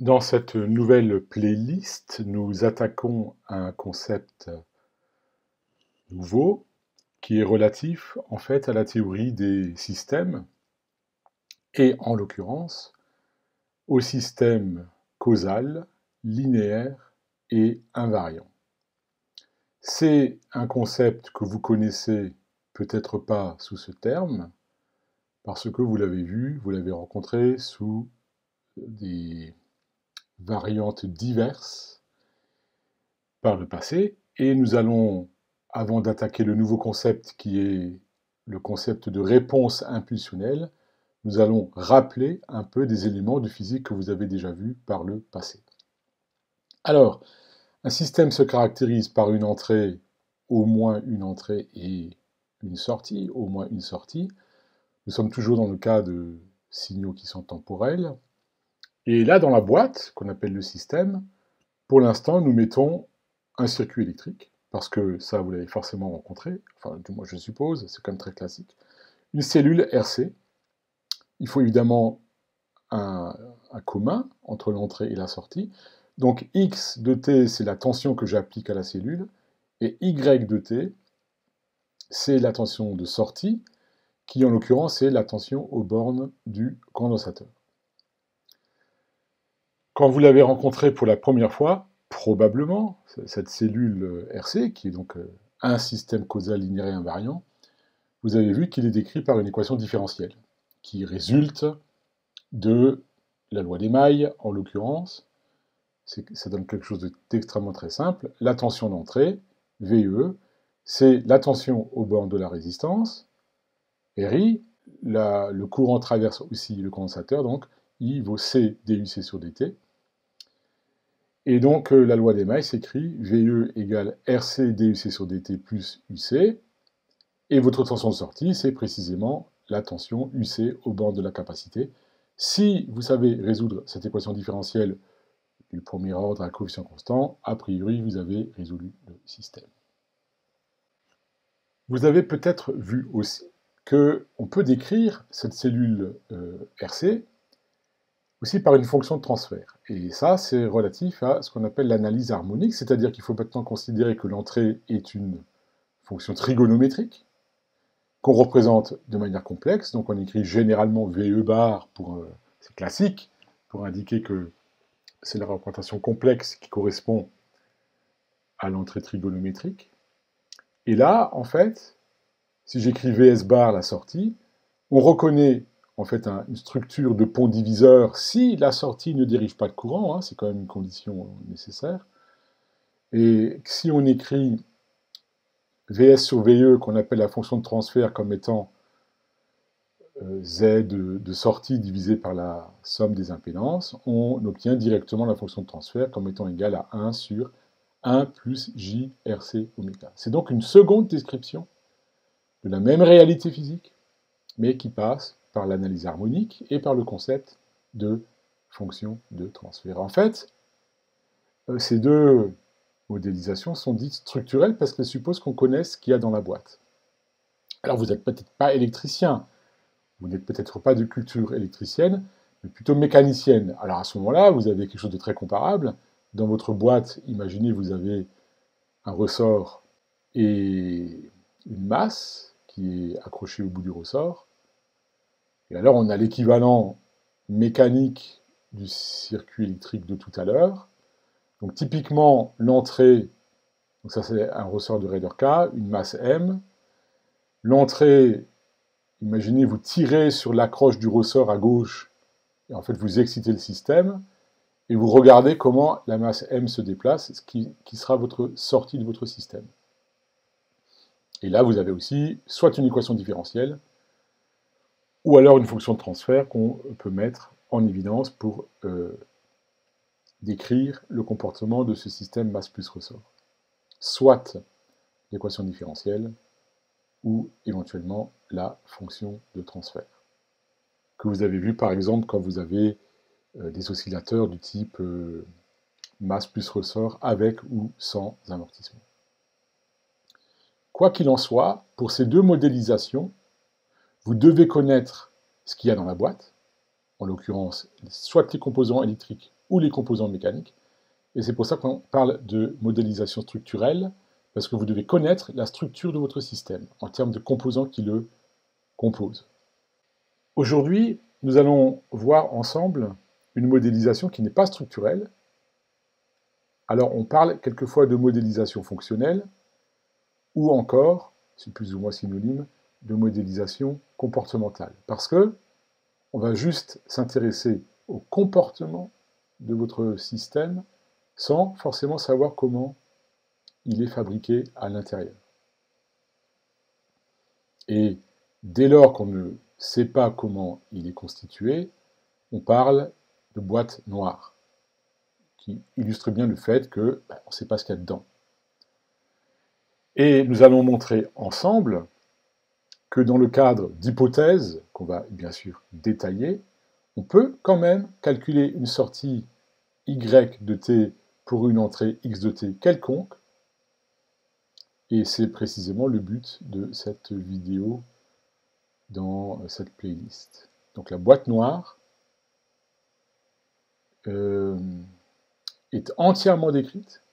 Dans cette nouvelle playlist, nous attaquons un concept nouveau qui est relatif en fait à la théorie des systèmes et en l'occurrence au système causal, linéaire et invariant. C'est un concept que vous connaissez peut-être pas sous ce terme parce que vous l'avez vu, vous l'avez rencontré sous des variantes diverses par le passé, et nous allons, avant d'attaquer le nouveau concept qui est le concept de réponse impulsionnelle, nous allons rappeler un peu des éléments de physique que vous avez déjà vus par le passé. Alors, un système se caractérise par une entrée, au moins une entrée et une sortie, au moins une sortie. Nous sommes toujours dans le cas de signaux qui sont temporels. Et là, dans la boîte, qu'on appelle le système, pour l'instant, nous mettons un circuit électrique, parce que ça, vous l'avez forcément rencontré, enfin, du moins je suppose, c'est quand même très classique. Une cellule RC. Il faut évidemment un commun entre l'entrée et la sortie. Donc X de t, c'est la tension que j'applique à la cellule, et Y de t, c'est la tension de sortie, qui en l'occurrence est la tension aux bornes du condensateur. Quand vous l'avez rencontré pour la première fois, probablement, cette cellule RC, qui est donc un système causal linéaire et invariant, vous avez vu qu'il est décrit par une équation différentielle, qui résulte de la loi des mailles, en l'occurrence. Ça donne quelque chose d'extrêmement très simple. La tension d'entrée, VE, c'est la tension aux bornes de la résistance, RI, le courant traverse aussi le condensateur, donc I vaut C DUC sur DT. Et donc la loi des mailles s'écrit VE égale RC DUC sur DT plus UC, et votre tension de sortie, c'est précisément la tension UC aux bornes de la capacité. Si vous savez résoudre cette équation différentielle du premier ordre à coefficient constant, a priori, vous avez résolu le système. Vous avez peut-être vu aussi qu'on peut décrire cette cellule RC aussi par une fonction de transfert. Et ça, c'est relatif à ce qu'on appelle l'analyse harmonique, c'est-à-dire qu'il faut maintenant considérer que l'entrée est une fonction trigonométrique, qu'on représente de manière complexe, donc on écrit généralement VE bar, c'est classique, pour indiquer que c'est la représentation complexe qui correspond à l'entrée trigonométrique. Et là, en fait, si j'écris VS bar, la sortie, on reconnaît en fait une structure de pont diviseur si la sortie ne dérive pas de courant, hein, c'est quand même une condition nécessaire. Et si on écrit VS sur VE, qu'on appelle la fonction de transfert comme étant Z de sortie divisé par la somme des impédances, on obtient directement la fonction de transfert comme étant égale à 1 sur 1 plus J RC oméga. C'est donc une seconde description de la même réalité physique, mais qui passe par l'analyse harmonique et par le concept de fonction de transfert. En fait, ces deux modélisations sont dites structurelles parce qu'elles supposent qu'on connaisse ce qu'il y a dans la boîte. Alors vous n'êtes peut-être pas électricien, vous n'êtes peut-être pas de culture électricienne, mais plutôt mécanicienne. Alors à ce moment-là, vous avez quelque chose de très comparable. Dans votre boîte, imaginez, vous avez un ressort et une masse qui est accrochée au bout du ressort. Et alors on a l'équivalent mécanique du circuit électrique de tout à l'heure. Donc typiquement, l'entrée, donc ça c'est un ressort de raideur K, une masse M. L'entrée, imaginez, vous tirez sur l'accroche du ressort à gauche, et en fait vous excitez le système, et vous regardez comment la masse M se déplace, ce qui sera votre sortie de votre système. Et là, vous avez aussi soit une équation différentielle, ou alors une fonction de transfert qu'on peut mettre en évidence pour décrire le comportement de ce système masse plus ressort. Soit l'équation différentielle, ou éventuellement la fonction de transfert, que vous avez vu par exemple quand vous avez des oscillateurs du type masse plus ressort avec ou sans amortissement. Quoi qu'il en soit, pour ces deux modélisations, vous devez connaître ce qu'il y a dans la boîte, en l'occurrence soit les composants électriques, ou les composants mécaniques. Et c'est pour ça qu'on parle de modélisation structurelle, parce que vous devez connaître la structure de votre système en termes de composants qui le composent. Aujourd'hui, nous allons voir ensemble une modélisation qui n'est pas structurelle. Alors on parle quelquefois de modélisation fonctionnelle, ou encore, c'est plus ou moins synonyme, de modélisation comportementale. Parce que on va juste s'intéresser au comportement de votre système sans forcément savoir comment il est fabriqué à l'intérieur. Et dès lors qu'on ne sait pas comment il est constitué, on parle de boîte noire, qui illustre bien le fait qu'on ne sait pas ce qu'il y a dedans. Et nous allons montrer ensemble que dans le cadre d'hypothèses, qu'on va bien sûr détailler, on peut quand même calculer une sortie y de t pour une entrée x de t quelconque, et c'est précisément le but de cette vidéo dans cette playlist. Donc la boîte noire est entièrement décrite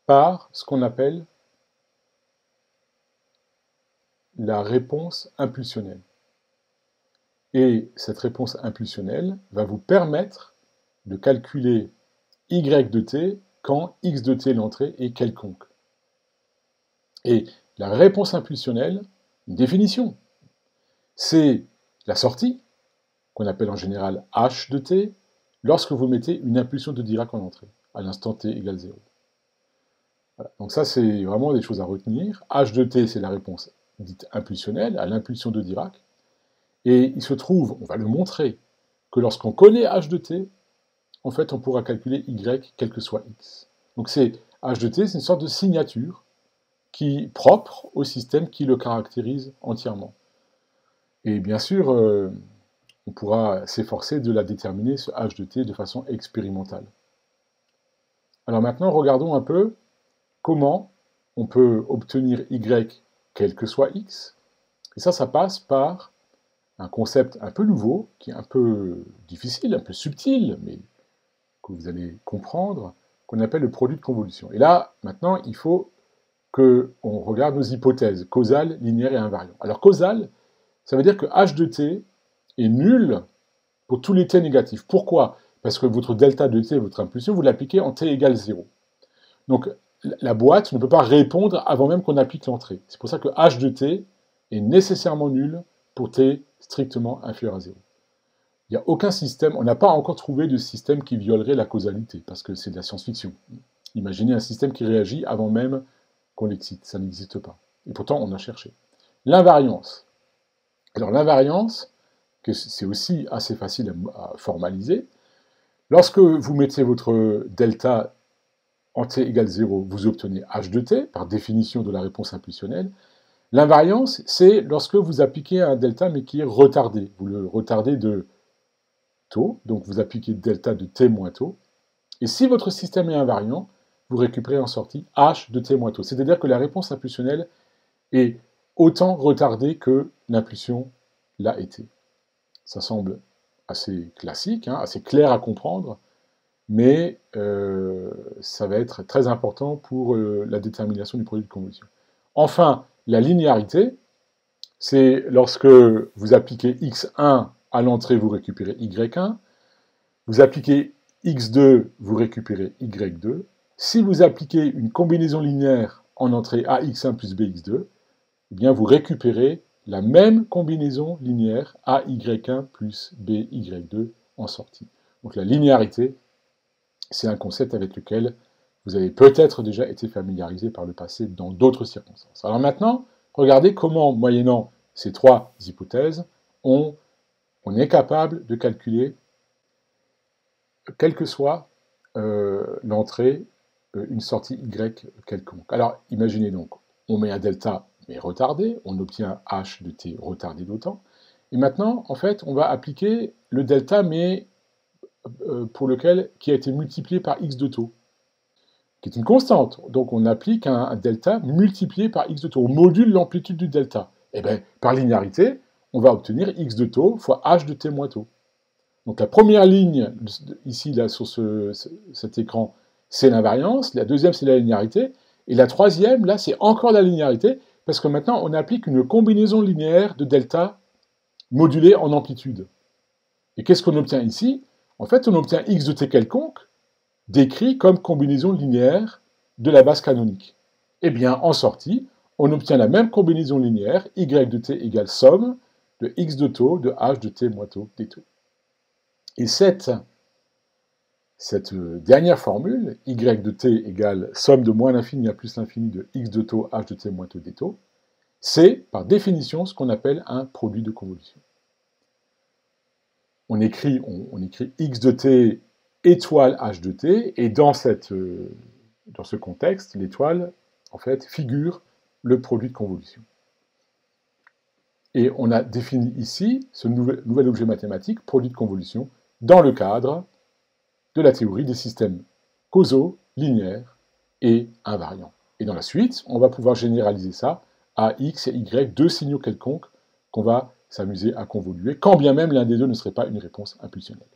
par ce qu'on appelle la réponse impulsionnelle. Et cette réponse impulsionnelle va vous permettre de calculer y de t quand x de t l'entrée est quelconque. Et la réponse impulsionnelle, une définition, c'est la sortie, qu'on appelle en général h de t, lorsque vous mettez une impulsion de Dirac en entrée, à l'instant t égale 0. Voilà. Donc ça, c'est vraiment des choses à retenir. H de t, c'est la réponse dite impulsionnelle, à l'impulsion de Dirac. Et il se trouve, on va le montrer, que lorsqu'on connaît h de t, en fait, on pourra calculer y, quel que soit x. Donc c'est h de t, c'est une sorte de signature qui propre au système qui le caractérise entièrement. Et bien sûr, on pourra s'efforcer de la déterminer, ce h de t, de façon expérimentale. Alors maintenant, regardons un peu comment on peut obtenir y, quel que soit x. Et ça passe par un concept un peu nouveau, qui est un peu difficile, un peu subtil, mais que vous allez comprendre, qu'on appelle le produit de convolution. Et là, maintenant, il faut qu'on regarde nos hypothèses, causales, linéaires et invariants. Alors, causal, ça veut dire que h de t est nul pour tous les t négatifs. Pourquoi? Parce que votre delta de t, votre impulsion, vous l'appliquez en t égale 0. Donc, la boîte ne peut pas répondre avant même qu'on applique l'entrée. C'est pour ça que h de t est nécessairement nul pour t strictement inférieur à 0. Il n'y a aucun système, on n'a pas encore trouvé de système qui violerait la causalité, parce que c'est de la science-fiction. Imaginez un système qui réagit avant même qu'on l'excite, ça n'existe pas. Et pourtant, on a cherché. L'invariance. Alors l'invariance, c'est aussi assez facile à formaliser. Lorsque vous mettez votre delta en t égale 0, vous obtenez h de t, par définition de la réponse impulsionnelle. L'invariance, c'est lorsque vous appliquez un delta, mais qui est retardé. Vous le retardez de taux, donc vous appliquez delta de t moins taux. Et si votre système est invariant, vous récupérez en sortie h de t moins taux. C'est-à-dire que la réponse impulsionnelle est autant retardée que l'impulsion l'a été. Ça semble assez classique, assez clair à comprendre, mais ça va être très important pour la détermination du produit de convolution. Enfin, la linéarité, c'est lorsque vous appliquez x1 à l'entrée, vous récupérez y1. Vous appliquez x2, vous récupérez y2. Si vous appliquez une combinaison linéaire en entrée ax1 plus bx2, eh bien vous récupérez la même combinaison linéaire ay1 plus by2 en sortie. Donc la linéarité, c'est un concept avec lequel vous avez peut-être déjà été familiarisé par le passé dans d'autres circonstances. Alors maintenant, regardez comment, moyennant ces trois hypothèses, on est capable de calculer, quelle que soit l'entrée, une sortie y quelconque. Alors imaginez donc, on met un delta mais retardé, on obtient un h de t retardé d'autant, et maintenant, en fait, on va appliquer le delta mais qui a été multiplié par x de taux, qui est une constante. Donc on applique un delta multiplié par x de taux, on module l'amplitude du delta. Et bien, par linéarité, on va obtenir x de taux fois h de t moins taux. Donc la première ligne, ici, là, sur cet écran, c'est l'invariance. La deuxième, c'est la linéarité. Et la troisième, là, c'est encore la linéarité, parce que maintenant, on applique une combinaison linéaire de delta modulée en amplitude. Et qu'est-ce qu'on obtient ici? En fait, on obtient x de t quelconque, décrit comme combinaison linéaire de la base canonique. Eh bien, en sortie, on obtient la même combinaison linéaire, y de t égale somme de x de taux de h de t moins taux d taux. Et cette dernière formule, y de t égale somme de moins l'infini à plus l'infini de x de taux, h de t moins taux d taux, c'est, par définition, ce qu'on appelle un produit de convolution. On écrit x de t étoile h de t, et dans ce contexte, l'étoile, en fait, figure le produit de convolution. Et on a défini ici ce nouvel objet mathématique, produit de convolution, dans le cadre de la théorie des systèmes causaux, linéaires et invariants. Et dans la suite, on va pouvoir généraliser ça à x et y, deux signaux quelconques qu'on va s'amuser à convoluer, quand bien même l'un des deux ne serait pas une réponse impulsionnelle.